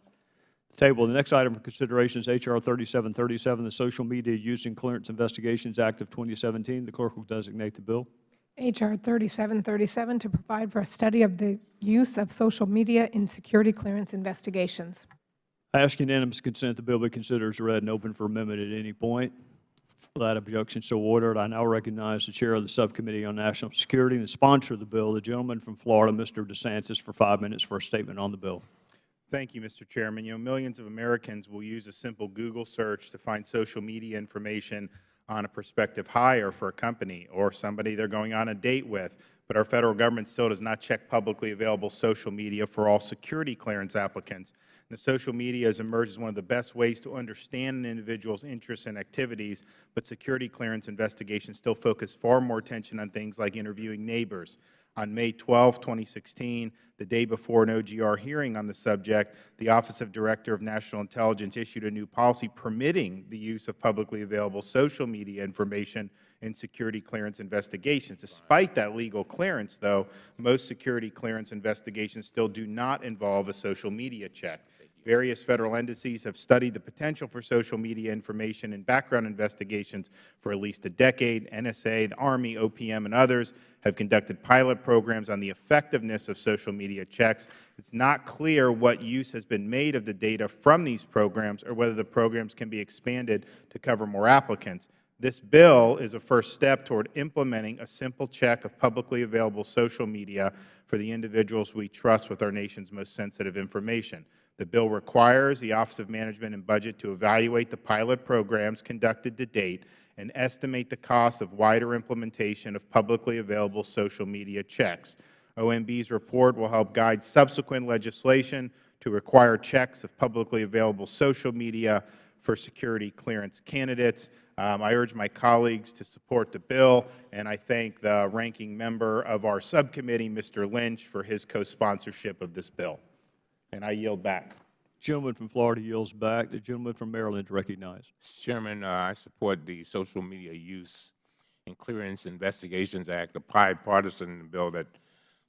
the table. The next item for consideration is H.R. 3737, the Social Media Use and Clearance Investigations Act of 2017. The clerk will designate the bill. H.R. 3737 to provide for a study of the use of social media in security clearance investigations. I ask unanimous consent the bill be considered as read and open for amendment at any point. Without objection, so ordered. I now recognize the chair of the Subcommittee on National Security and the sponsor of the bill, the gentleman from Florida, Mr. DeSantis, for 5 minutes for a statement on the bill. Thank you, Mr. Chairman. Millions of Americans will use a simple Google search to find social media information on a prospective hire for a company or somebody they're going on a date with, but our Federal Government still does not check publicly available social media for all security clearance applicants. And the social media has emerged as one of the best ways to understand an individual's interests and activities, but security clearance investigations still focus far more attention on things like interviewing neighbors. On May 12, 2016, the day before an OGR hearing on the subject, the Office of Director of National Intelligence issued a new policy permitting the use of publicly available social media information in security clearance investigations. Despite that legal clearance, though, most security clearance investigations still do not involve a social media check. Various Federal entities have studied the potential for social media information in background investigations for at least a decade. NSA, the Army, OPM, and others have conducted pilot programs on the effectiveness of social media checks. It's not clear what use has been made of the data from these programs or whether the programs can be expanded to cover more applicants. This bill is a first step toward implementing a simple check of publicly available social media for the individuals we trust with our nation's most sensitive information. The bill requires the Office of Management and Budget to evaluate the pilot programs conducted to date and estimate the costs of wider implementation of publicly available social media checks. OMB's report will help guide subsequent legislation to require checks of publicly available social media for security clearance candidates. I urge my colleagues to support the bill, and I thank the ranking member of our subcommittee, Mr. Lynch, for his co-sponsorship of this bill. And I yield back. Gentleman from Florida yields back. The gentleman from Maryland is recognized. Mr. Chairman, I support the Social Media Use and Clearance Investigations Act, a bipartisan bill that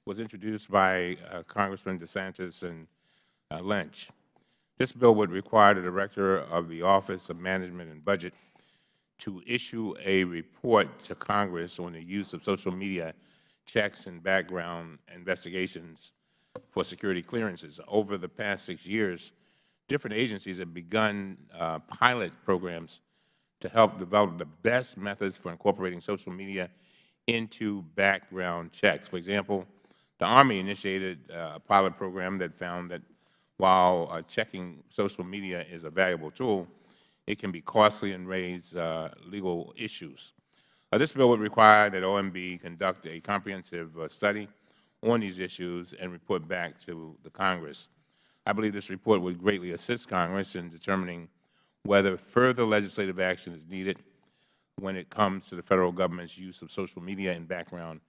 was introduced by Congressman DeSantis and Lynch. This bill would require the Director of the Office of Management and Budget to issue a report to Congress on the use of social media checks and background investigations for security clearances. Over the past 6 years, different agencies have begun pilot programs to help develop the best methods for incorporating social media into background checks. For example, the Army initiated a pilot program that found that while checking social media is a valuable tool, it can be costly and raise legal issues. This bill would require that OMB conduct a comprehensive study on these issues and report back to the Congress. I believe this report would greatly assist Congress in determining whether further legislative action is needed when it comes to the Federal Government's use of social media in background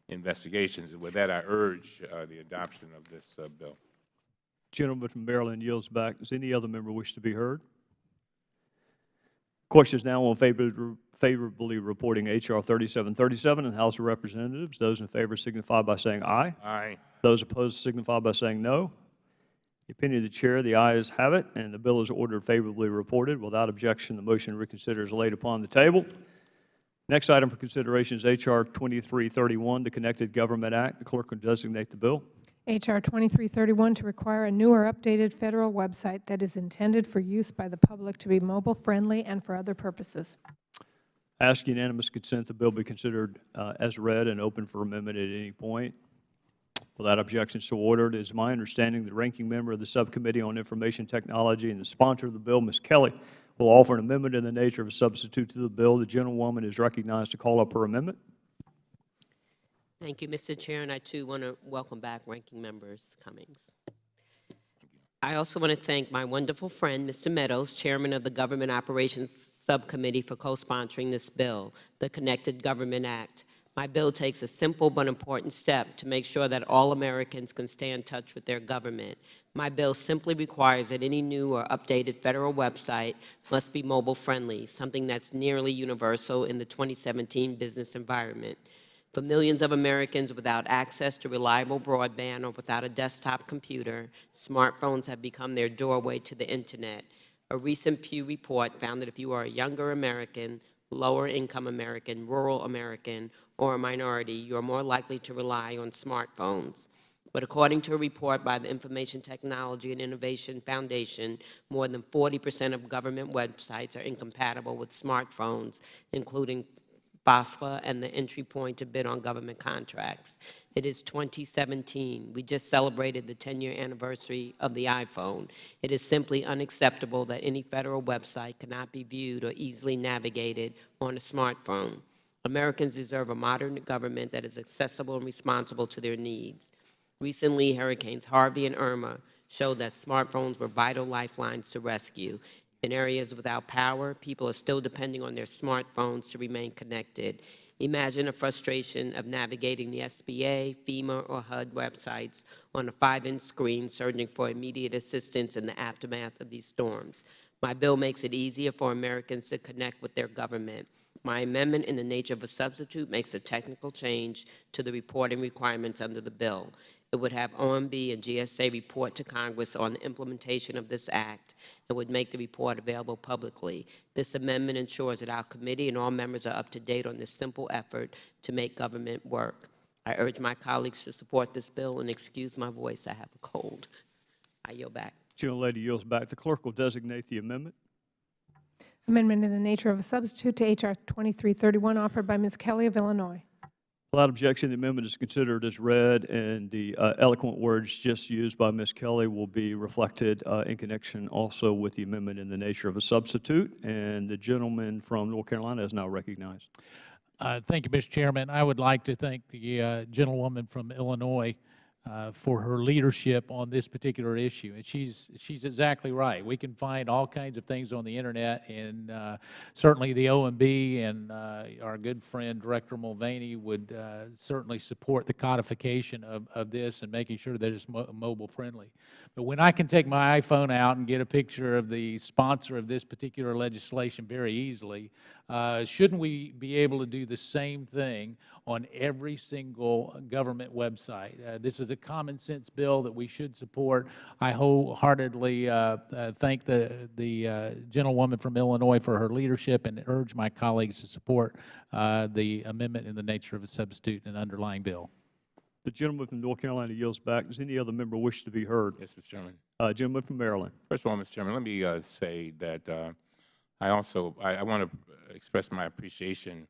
investigations. And with that, I urge the adoption of this bill. Gentleman from Maryland yields back. Does any other member wish to be heard? Question is now on favorably reporting H.R. 3737 in the House of Representatives. Those in favor signify by saying aye. Aye. Those opposed signify by saying no. The opinion of the Chair, the ayes have it, and the bill is ordered favorably reported. Without objection, the motion to reconsider is laid upon the table. Next item for consideration is H.R. 2331, the Connected Government Act. The clerk will designate the bill. H.R. 2331 to require a new or updated federal website that is intended for use by the public to be mobile-friendly and for other purposes. Ask unanimous consent the bill be considered as read and open for amendment at any point. Without objection, so ordered. It is my understanding the ranking member of the Subcommittee on Information Technology and the sponsor of the bill, Ms. Kelly, will offer an amendment in the nature of a substitute to the bill. The gentlewoman is recognized to call up her amendment. Thank you, Mr. Chair, and I too want to welcome back Ranking Members Cummings. I also want to thank my wonderful friend, Mr. Meadows, Chairman of the Government Operations Subcommittee, for co-sponsoring this bill, the Connected Government Act. My bill takes a simple but important step to make sure that all Americans can stay in touch with their government. My bill simply requires that any new or updated federal website must be mobile-friendly, something that's nearly universal in the 2017 business environment. For millions of Americans without access to reliable broadband or without a desktop computer, smartphones have become their doorway to the Internet. A recent Pew report found that if you are a younger American, lower-income American, rural American, or a minority, you are more likely to rely on smartphones. But according to a report by the Information Technology and Innovation Foundation, more than 40% of government websites are incompatible with smartphones, including FOSFA and the entry point to bid on government contracts. It is 2017. We just celebrated the 10-year anniversary of the iPhone. It is simply unacceptable that any federal website cannot be viewed or easily navigated on a smartphone. Americans deserve a modern government that is accessible and responsible to their needs. Recently, Hurricanes Harvey and Irma showed that smartphones were vital lifelines to rescue. In areas without power, people are still depending on their smartphones to remain connected. Imagine the frustration of navigating the SBA, FEMA, or HUD websites on a 5-inch screen searching for immediate assistance in the aftermath of these storms. My bill makes it easier for Americans to connect with their government. My amendment in the nature of a substitute makes a technical change to the reporting requirements under the bill. It would have OMB and GSA report to Congress on the implementation of this act and would make the report available publicly. This amendment ensures that our committee and all members are up to date on this simple effort to make government work. I urge my colleagues to support this bill and excuse my voice. I have a cold. I yield back. Gentlelady yields back. The clerk will designate the amendment. Amendment in the nature of a substitute to H.R. 2331 offered by Ms. Kelly of Illinois. Without objection, the amendment is considered as read, and the eloquent words just used by Ms. Kelly will be reflected in connection also with the amendment in the nature of a substitute. And the gentleman from North Carolina is now recognized. Thank you, Mr. Chairman. I would like to thank the gentlewoman from Illinois for her leadership on this particular issue. And she's exactly right. We can find all kinds of things on the internet, and certainly the OMB and our good friend Director Mulvaney would certainly support the codification of this and making sure that it's mobile friendly. But when I can take my iPhone out and get a picture of the sponsor of this particular legislation very easily, shouldn't we be able to do the same thing on every single government website? This is a common sense bill that we should support. I wholeheartedly thank the gentlewoman from Illinois for her leadership and urge my colleagues to support the amendment in the nature of a substitute and underlying bill. The gentleman from North Carolina yields back. Does any other member wish to be heard? Yes, Mr. Chairman. Gentleman from Maryland. First of all, Mr. Chairman, let me say that I want to express my appreciation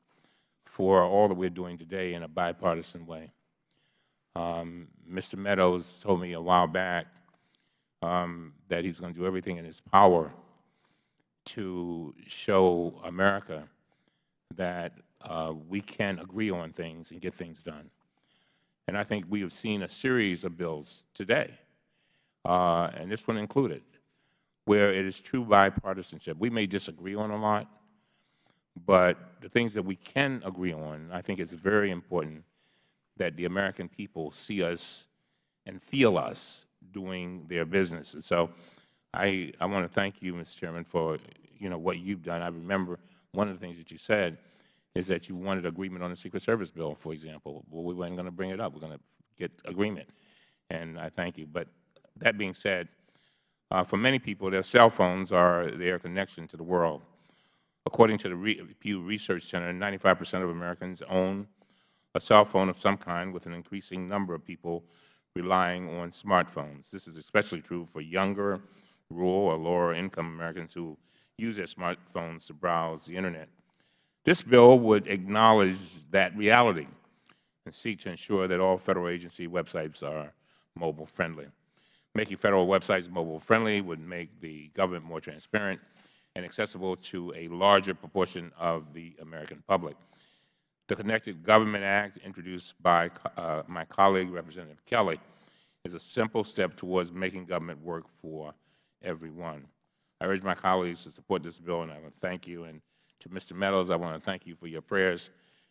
for all that we're doing today in a bipartisan way. Mr. Meadows told me a while back that he's going to do everything in his power to show America that we can agree on things and get things done. And I think we have seen a series of bills today, and this one included, where it is true bipartisanship. We may disagree on a lot, but the things that we can agree on, I think it's very important that the American people see us and feel us doing their business. And so I want to thank you, Mr. Chairman, for what you've done. I remember one of the things that you said is that you wanted agreement on the Secret Service bill, for example. Well, we weren't going to bring it up. We're going to get agreement, and I thank you. But that being said, for many people, their cell phones are their connection to the world. According to the Pew Research Center, 95% of Americans own a cell phone of some kind, with an increasing number of people relying on smartphones. This is especially true for younger, rural, or lower-income Americans who use their smartphones to browse the internet. This bill would acknowledge that reality and seek to ensure that all federal agency websites are mobile-friendly. Making federal websites mobile-friendly would make the government more transparent and accessible to a larger proportion of the American public. The Connected Government Act, introduced by my colleague, Representative Kelly, is a simple step towards making government work for everyone. I urge my colleagues to support this bill, and I want to thank you. And to Mr. Meadows, I want to thank you for your prayers.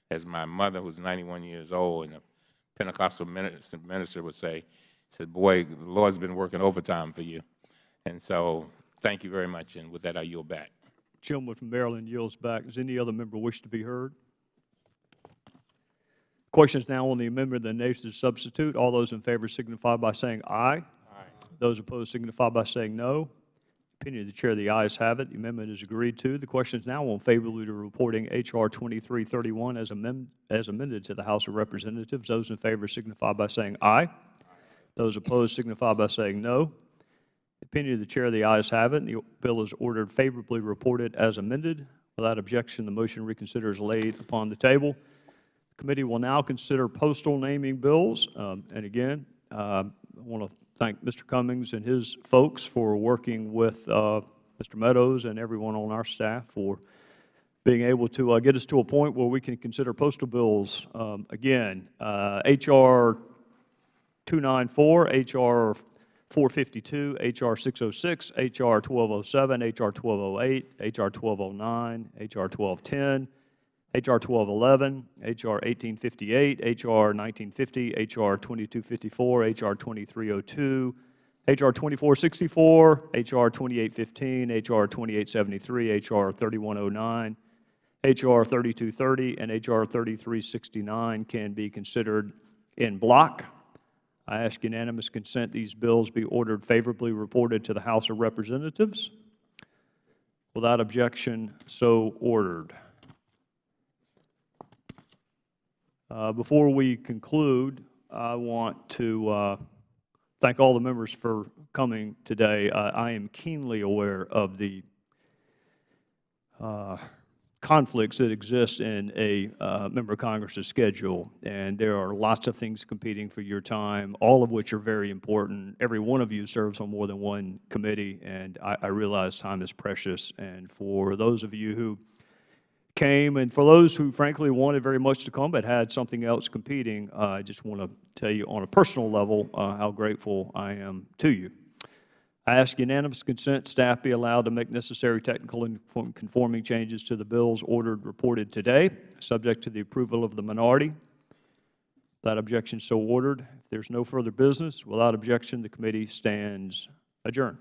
As my mother, who's 91 years old, and a Pentecostal minister would say, said, boy, the Lord's been working overtime for you. And so thank you very much, and with that, I yield back. Gentleman from Maryland yields back. Does any other member wish to be heard? Question is now on the amendment of the nature of the substitute. All those in favor signify by saying aye. Aye. Those opposed signify by saying no. Opinion of the chair, the ayes have it. The amendment is agreed to. The question is now on favorably to reporting H.R. 2331 as amended to the House of Representatives. Those in favor signify by saying aye. Those opposed signify by saying no. The opinion of the chair, the ayes have it. The bill is ordered favorably reported as amended. Without objection, the motion to reconsider is laid upon the table. The committee will now consider postal naming bills. And again, I want to thank Mr. Cummings and his folks for working with Mr. Meadows and everyone on our staff for being able to get us to a point where we can consider postal bills. Again, H.R. 294, H.R. 452, H.R. 606, H.R. 1207, H.R. 1208, H.R. 1209, H.R. 1210, H.R. 1211, H.R. 1858, H.R. 1950, H.R. 2254, H.R. 2302, H.R. 2464, H.R. 2815, H.R. 2873, H.R. 3109, H.R. 3230, and H.R. 3369 can be considered in block. I ask unanimous consent these bills be ordered favorably reported to the House of Representatives. Without objection, so ordered. Before we conclude, I want to thank all the members for coming today. I am keenly aware of the conflicts that exist in a member of Congress's schedule, and there are lots of things competing for your time, all of which are very important. Every one of you serves on more than one committee, and I realize time is precious. And for those of you who came, and for those who frankly wanted very much to come but had something else competing, I just want to tell you on a personal level how grateful I am to you. I ask unanimous consent staff be allowed to make necessary technical and conforming changes to the bills ordered reported today, subject to the approval of the minority. Without objection, so ordered. If there's no further business, without objection, the committee stands adjourned.